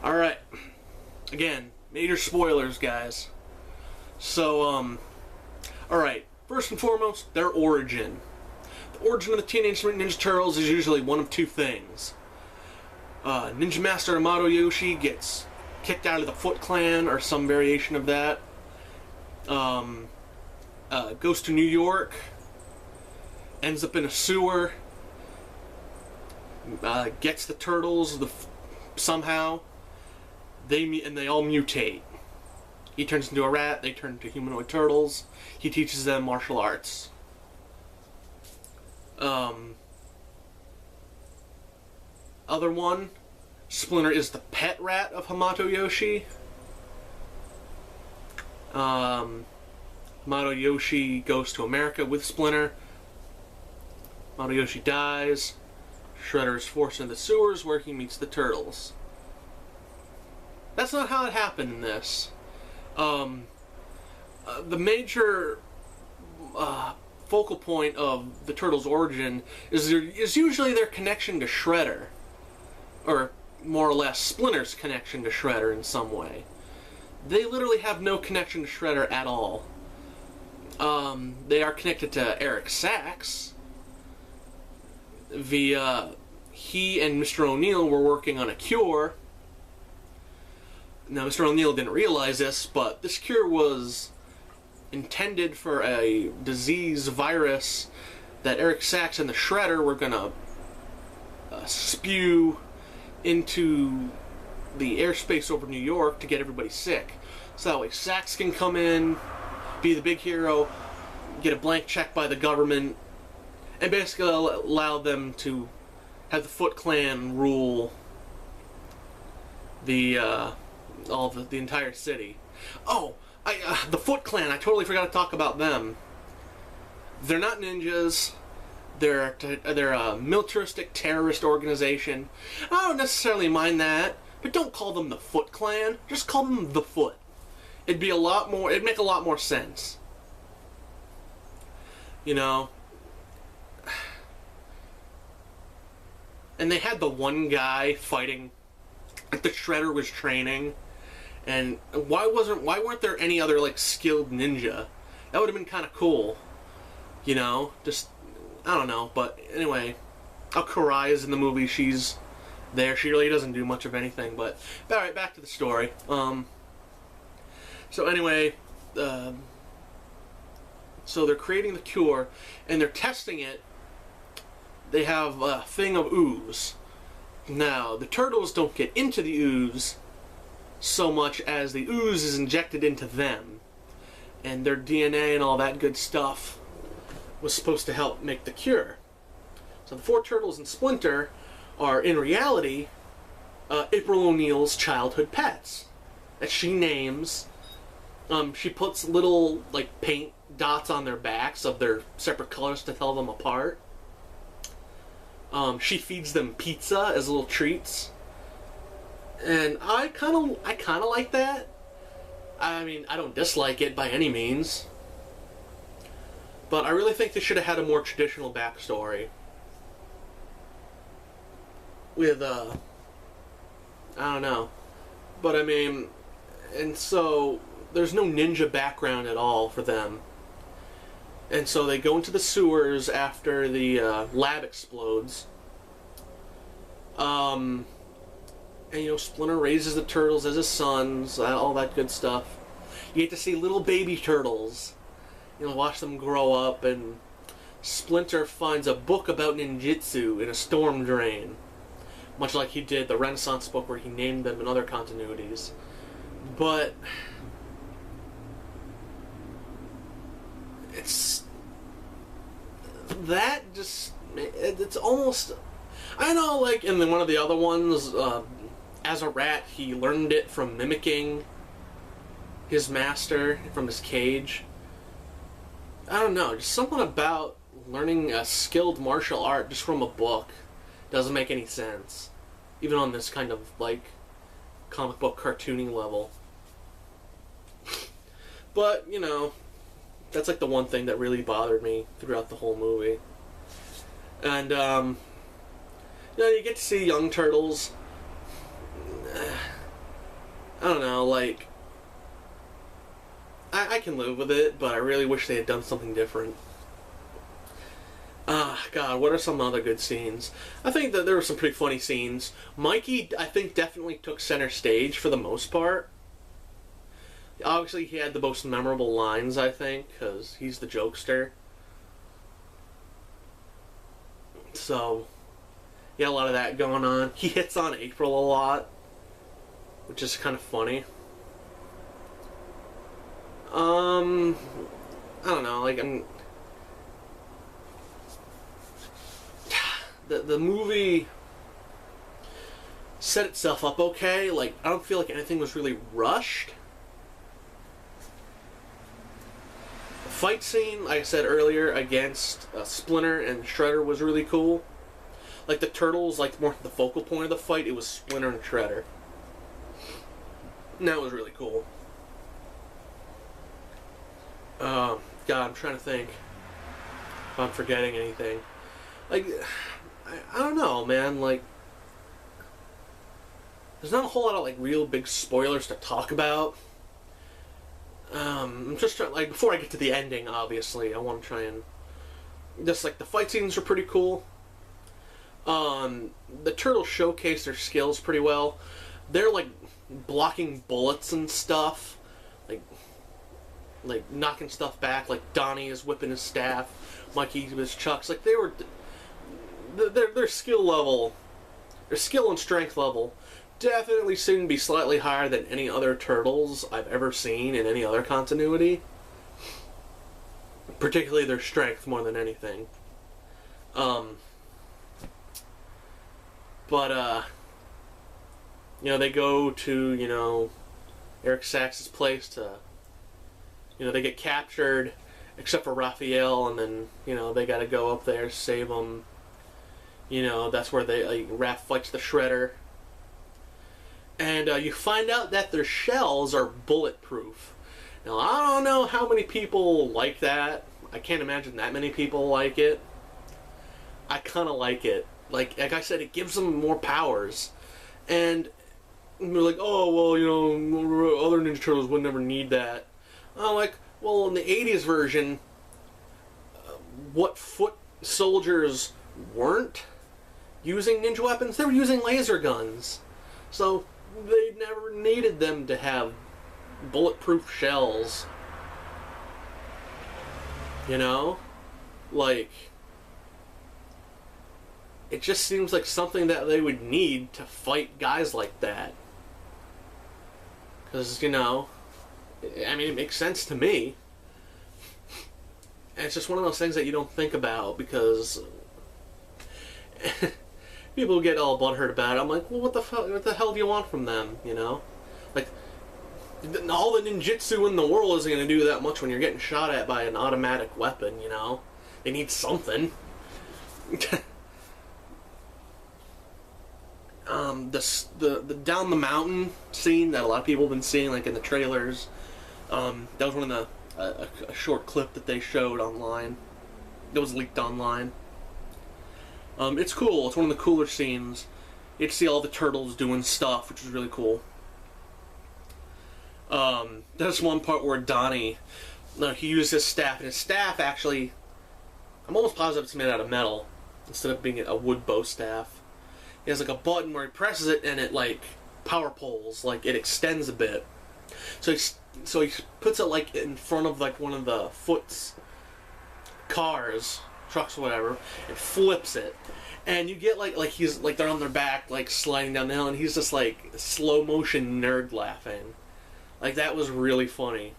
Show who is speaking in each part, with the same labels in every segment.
Speaker 1: Alright. Again, major spoilers, guys. So, alright. First and foremost, their origin. The origin of the Teenage Mutant Ninja Turtles is usually one of two things. Ninja Master Amato Yoshi gets kicked out of the Foot Clan, or some variation of that. Goes to New York, ends up in a sewer, gets the turtles somehow. They all mutate. He turns into a rat, they turn into humanoid turtles. He teaches them martial arts. Other one, Splinter is the pet rat of Hamato Yoshi. Hamato Yoshi goes to America with Splinter. Hamato Yoshi dies. Shredder is forced into the sewers where he meets the turtles. That's not how it happened in this. The major focal point of the turtles' origin is usually their connection to Shredder. Or, more or less, Splinter's connection to Shredder in some way. They literally have no connection to Shredder at all. They are connected to Eric Sachs via he and Mr. O'Neill were working on a cure. Now, Mr. O'Neill didn't realize this, but this cure was intended for a disease virus that Eric Sachs and the Shredder were gonna spew into the airspace over New York to get everybody sick. So that way Sachs can come in, be the big hero, get a blank check by the government, and basically allow them to have the Foot Clan rule the entire city. Oh, the Foot Clan, I totally forgot to talk about them. They're not ninjas. They're a militaristic terrorist organization. I don't necessarily mind that, but don't call them the Foot Clan. Just call them the Foot. It'd make a lot more sense. You know? And they had the one guy fighting that the Shredder was training. And why weren't there any other, like, skilled ninja? That would have been kind of cool. You know? Just, I don't know. But anyway, Karai is in the movie. She's there. She really doesn't do much of anything. But, alright, back to the story. So anyway, so they're creating the cure, and they're testing it. They have a thing of ooze. Now, the turtles don't get into the ooze so much as the ooze is injected into them. And their DNA and all that good stuff was supposed to help make the cure. So the four turtles and Splinter are, in reality, April O'Neil's childhood pets that she names. She puts little, like, paint dots on their backs of their separate colors to tell them apart. She feeds them pizza as little treats. And I kind of like that. I mean, I don't dislike it by any means. But I really think they should have had a more traditional backstory. With, I don't know. But I mean, and so there's no ninja background at all for them. And so they go into the sewers after the lab explodes. And, you know, Splinter raises the turtles as his sons, all that good stuff. You get to see little baby turtles. You know, watch them grow up, and Splinter finds a book about ninjutsu in a storm drain. Much like he did the Renaissance book where he named them in other continuities. But it's almost, I know, like in one of the other ones, as a rat he learned it from mimicking his master from his cage. I don't know, just something about learning a skilled martial art just from a book doesn't make any sense, even on this kind of, like, comic book cartooning level. But, you know, that's like the one thing that really bothered me throughout the whole movie. And, you know, you get to see young turtles. don't know, like, I can live with it, but I really wish they had done something different. God, what are some other good scenes? I think that there were some pretty funny scenes. Mikey, I think, definitely took center stage for the most part. Obviously, he had the most memorable lines, I think, because he's the jokester. So, yeah, a lot of that going on. He hits on April a lot, which is kind of funny. I don't know, like, the movie set itself up okay. Like, I don't feel like anything was really rushed. The fight scene, like I said earlier, against Splinter and Shredder was really cool. Like, the Turtles, like, more the focal point of the fight, it was Splinter and Shredder. And that was really cool. God, I'm trying to think if I'm forgetting anything. Like, I don't know, man. Like, there's not a whole lot of, like, real big spoilers to talk about. I'm just trying, like, before I get to the ending, obviously, I want to try and just, like, the fight scenes are pretty cool. The Turtles showcase their skills pretty well. They're, like, blocking bullets and stuff. Like knocking stuff back. Like, Donnie is whipping his staff. Mikey with his chucks. Like, they were... Their skill level... Their skill and strength level definitely seem to be slightly higher than any other Turtles I've ever seen in any other continuity. Particularly their strength more than anything. You know, they go to, you know, Eric Sachs's place to, you know, they get captured, except for Raphael, and then, you know, they gotta go up there, save them. You know, that's where they, like, Raph fights the Shredder. And you find out that their shells are bulletproof. Now, I don't know how many people like that. I can't imagine that many people like it. I kind of like it. Like I said, it gives them more powers. And they're like, oh, well, you know, other Ninja Turtles would never need that. I'm like, well, in the 80s version, what foot soldiers weren't using ninja weapons? They were using laser guns. So they never needed them to have bulletproof shells. You know? Like, it just seems like something that they would need to fight guys like that. Because, you know, I mean, it makes sense to me. And it's just one of those things that you don't think about, because people get all butthurt about it. I'm like, well, what the hell do you want from them, you know? Like, all the ninjutsu in the world isn't going to do that much when you're getting shot at by an automatic weapon, you know? They need something. The down the mountain scene that a lot of people have been seeing, like in the trailers, that was one of the a short clip that they showed online. That was leaked online. It's cool. It's one of the cooler scenes. You get to see all the turtles doing stuff, which is really cool. There's one part where Donnie, he used his staff, and his staff actually, I'm almost positive it's made out of metal instead of being a wood bow staff. He has like a button where he presses it and it like power pulls, like it extends a bit. So he puts it like in front of like one of the Foot's cars, trucks, whatever, and flips it. And you get like he's like they're on their back, like sliding down the hill, and he's just like slow motion nerd laughing. Like, that was really funny.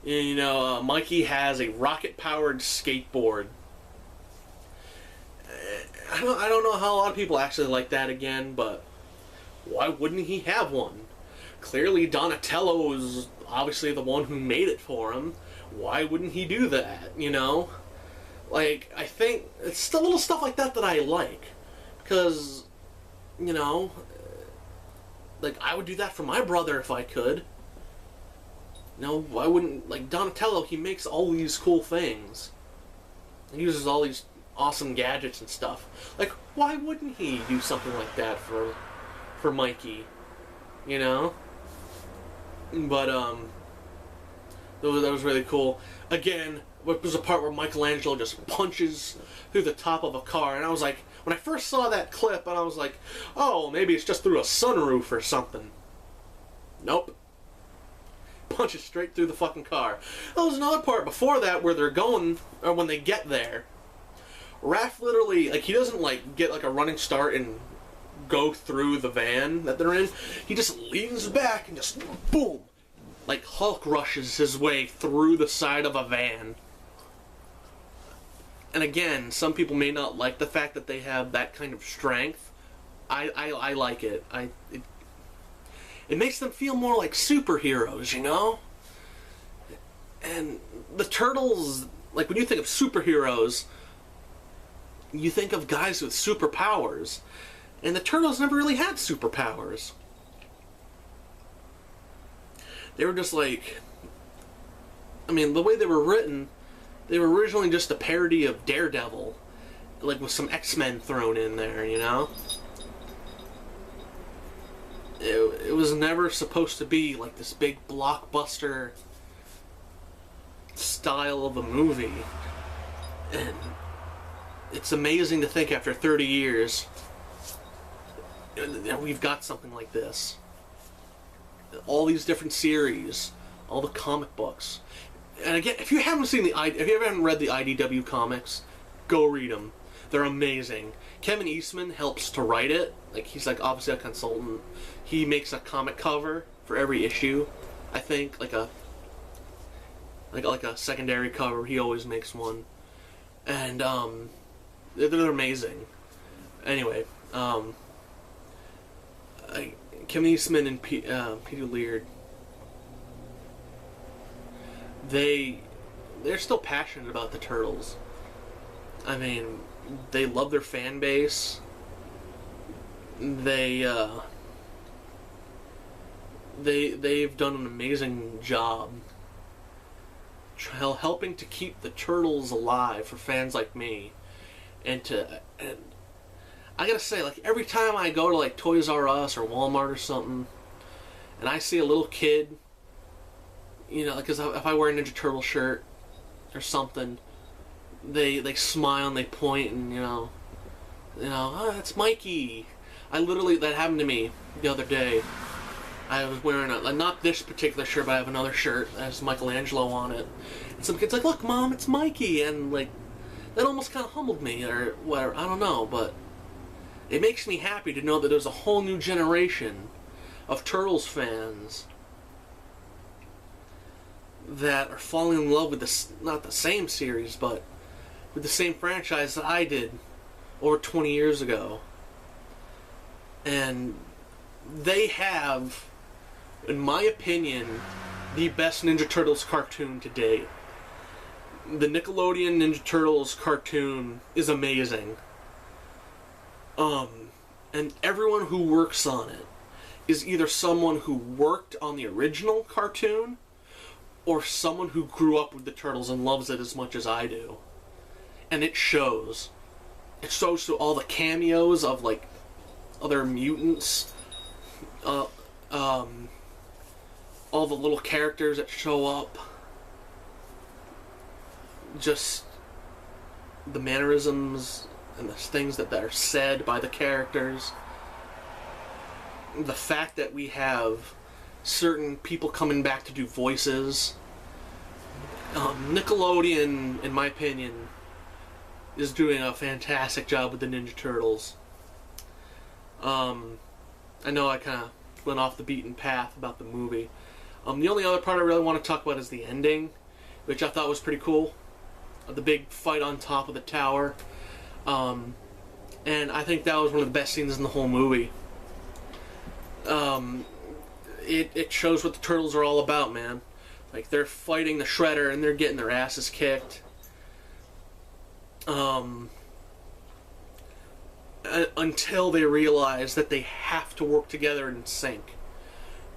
Speaker 1: You know, Mikey has a rocket powered skateboard. I don't know how a lot of people actually like that again, but why wouldn't he have one? Clearly Donatello is obviously the one who made it for him. Why wouldn't he do that, you know? Like, I think it's the little stuff like that that I like. Because, you know, like, I would do that for my brother if I could. You know, why wouldn't, like, Donatello, he makes all these cool things. He uses all these awesome gadgets and stuff. Like, why wouldn't he do something like that for Mikey? you know? But, that was really cool. Again, there was a part where Michelangelo just punches through the top of a car, and I was like, when I first saw that clip, and I was like, oh, maybe it's just through a sunroof or something. Nope. Punches straight through the fucking car. There was another part before that where they're going, or when they get there, Raph literally, like, he doesn't, like, get, like, a running start and go through the van that they're in. He just leans back and just, boom, like Hulk rushes his way through the side of a van. And again, some people may not like the fact that they have that kind of strength. I like it. It makes them feel more like superheroes, you know? And the Turtles, like, when you think of superheroes, you think of guys with superpowers. And the Turtles never really had superpowers. They were just like... I mean, the way they were written, they were originally just a parody of Daredevil. Like, with some X-Men thrown in there, you know? It was never supposed to be like this big blockbuster style of a movie. And it's amazing to think after 30 years we've got something like this. All these different series, all the comic books. And again, if you haven't read the IDW comics, go read them. They're amazing. Kevin Eastman helps to write it. Like, he's like obviously a consultant. He makes a comic cover for every issue. I think like a secondary cover. He always makes one, and they're amazing. Anyway, Kevin Eastman and Peter Laird, they're still passionate about the Turtles. I mean, they love their fan base. They've done an amazing job helping to keep the Turtles alive for fans like me. And I gotta say, like, every time I go to like Toys R Us or Walmart or something, and I see a little kid, you know, because if I wear a Ninja Turtle shirt or something, they smile and they point and you know, oh, that's Mikey. That happened to me the other day. I was wearing not this particular shirt, but I have another shirt that has Michelangelo on it. And some kid's like, look, Mom, it's Mikey. And, like, that almost kind of humbled me, or whatever. I don't know, but it makes me happy to know that there's a whole new generation of Turtles fans that are falling in love with this, not the same series, but with the same franchise that I did over 20 years ago. And they have, in my opinion, the best Ninja Turtles cartoon to date. The Nickelodeon Ninja Turtles cartoon is amazing. And everyone who works on it is either someone who worked on the original cartoon or someone who grew up with the Turtles and loves it as much as I do. And it shows. It shows through all the cameos of, like, other mutants, all the little characters that show up, just the mannerisms and the things that are said by the characters, the fact that we have certain people coming back to do voices. Nickelodeon, in my opinion, is doing a fantastic job with the Ninja Turtles. I know I kind of went off the beaten path about the movie. The only other part I really want to talk about is the ending, which I thought was pretty cool. The big fight on top of the tower. And I think that was one of the best scenes in the whole movie. It shows what the Turtles are all about, man. Like, they're fighting the Shredder and they're getting their asses kicked. Until they realize that they have to work together in sync.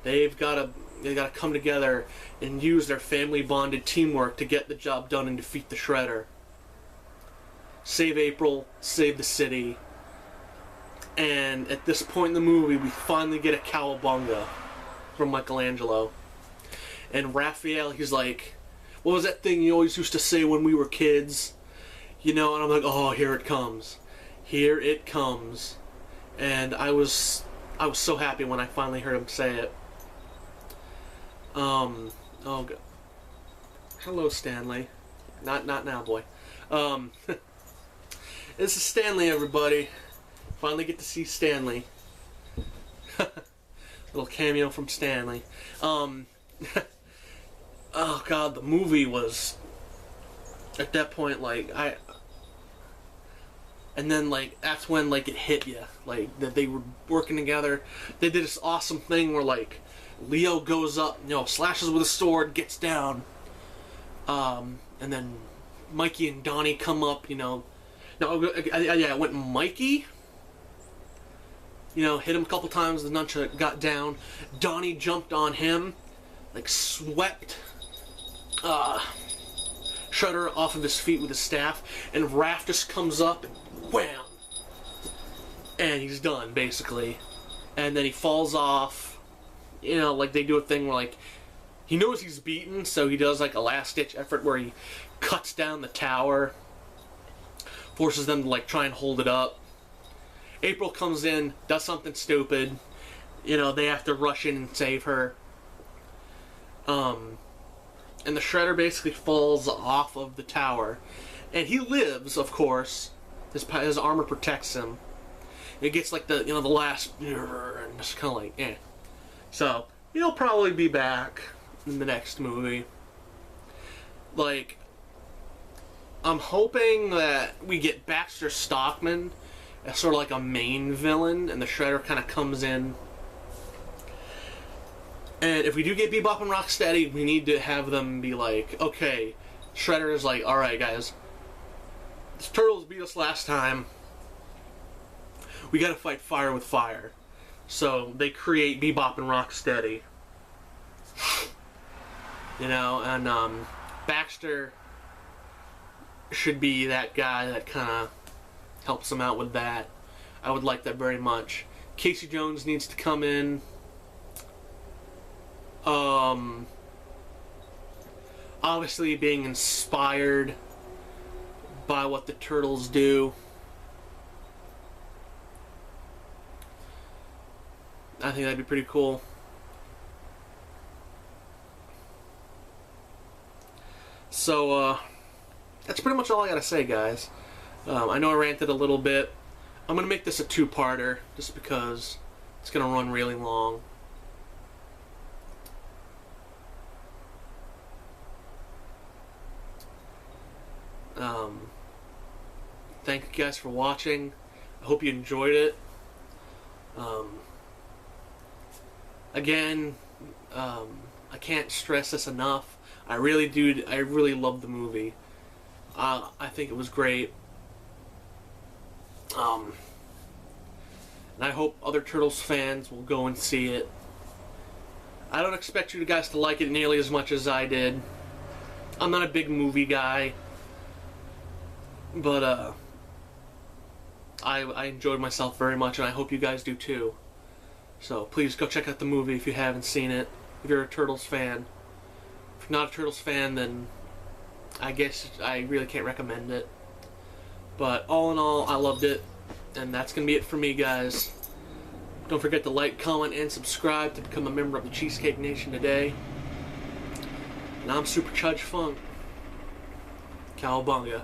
Speaker 1: They've got to come together and use their family bonded teamwork to get the job done and defeat the Shredder. Save April, save the city. And at this point in the movie, we finally get a cowabunga from Michelangelo. And Raphael, he's like, what was that thing you always used to say when we were kids? You know, and I'm like, oh, here it comes. Here it comes. And I was so happy when I finally heard him say it. Oh, God. Hello, Stanley. Not now, boy. This is Stanley, everybody. Finally get to see Stanley. Little cameo from Stanley. Oh God, the movie was at that point and then that's when it hit you that they were working together. They did this awesome thing where Leo goes up, slashes with a sword, gets down, and then Mikey and Donnie come up, No, yeah, it went Mikey. Hit him a couple times, the nunchuck got down. Donnie jumped on him, swept Shredder off of his feet with his staff, and Raph just comes up and wham! And he's done, basically. And then he falls off. They do a thing where, he knows he's beaten, so he does, a last-ditch effort where he cuts down the tower, forces them to, try and hold it up. April comes in, does something stupid. They have to rush in and save her. And the Shredder basically falls off of the tower. And he lives, of course. His armor protects him. It gets the last, and just kind of eh. So, he'll probably be back in the next movie. I'm hoping that we get Baxter Stockman as sort of a main villain, and the Shredder kind of comes in. And if we do get Bebop and Rocksteady, we need to have them be okay, Shredder is alright guys, the Turtles beat us last time, we gotta fight fire with fire. So they create Bebop and Rocksteady. And Baxter should be that guy that kind of helps him out with that. I would like that very much. Casey Jones needs to come in. Obviously being inspired by what the Turtles do. I think that'd be pretty cool. So, that's pretty much all I gotta say, guys. I know I ranted a little bit. I'm gonna make this a two-parter, just because it's gonna run really long. Thank you guys for watching. I hope you enjoyed it. Again, I can't stress this enough. I really do. I really love the movie. I think it was great. And I hope other Turtles fans will go and see it. I don't expect you guys to like it nearly as much as I did. I'm not a big movie guy. But, I enjoyed myself very much, and I hope you guys do too. So, please go check out the movie if you haven't seen it, if you're a Turtles fan. If you're not a Turtles fan, then I guess I really can't recommend it. But, all in all, I loved it, and that's going to be it for me, guys. Don't forget to like, comment, and subscribe to become a member of the Cheesecake Nation today. And I'm Super Chudge Funk. Cowabunga.